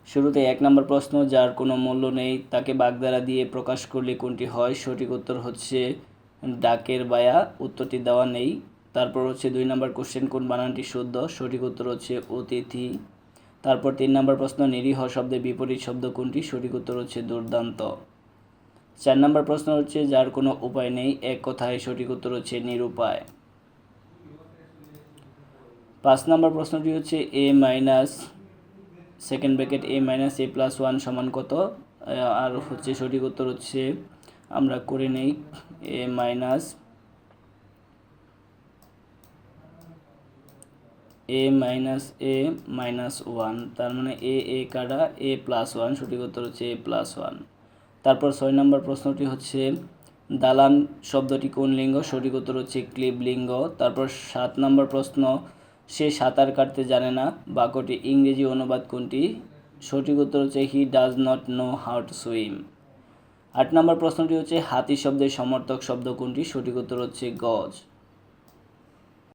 শুরুতে 1 নম্বর প্রশ্ন, যার কোনো মূল্য নেই তাকে বাগধারা দিয়ে প্রকাশ করলে কোনটি হয়? সঠিক উত্তর হচ্ছে ডাকের বায়া, উত্তরটি দেওয়া নেই। তারপর হচ্ছে 2 নম্বর কোশ্চেন, কোন বানানটি শুদ্ধ? সঠিক উত্তর হচ্ছে অতিথি। তারপর 3 নম্বর প্রশ্ন, নিরীহ শব্দের বিপরীত শব্দ কোনটি? সঠিক উত্তর হচ্ছে দুর্দান্ত। 4 নম্বর প্রশ্ন হচ্ছে, যার কোনো উপায় নেই এক কথায়, সঠিক উত্তর হচ্ছে নিরুপায়। 5 নম্বর প্রশ্নটি হচ্ছে এ মাইনাস সেকেন্ড ব্র্যাকেট এ মাইনাস এ প্লাস 1 সমান কত? আর হচ্ছে সঠিক উত্তর হচ্ছে আমরা করে নেই এ মাইনাস 1, তার মানে এ কাটা এ প্লাস 1, সঠিক উত্তর হচ্ছে এ প্লাস 1। তারপর 6 নম্বর প্রশ্নটি হচ্ছে দালান শব্দটি কোন লিঙ্গ? সঠিক উত্তর হচ্ছে ক্লীব লিঙ্গ। তারপর 7 নম্বর প্রশ্ন, সে সাঁতার কাটতে জানে না বাক্যটি ইংরেজি অনুবাদ কোনটি? সঠিক উত্তর হচ্ছে he does not know how to swim. 8 নম্বর প্রশ্নটি হচ্ছে হাতি শব্দের সমর্থক শব্দ কোনটি? সঠিক উত্তর হচ্ছে গজ।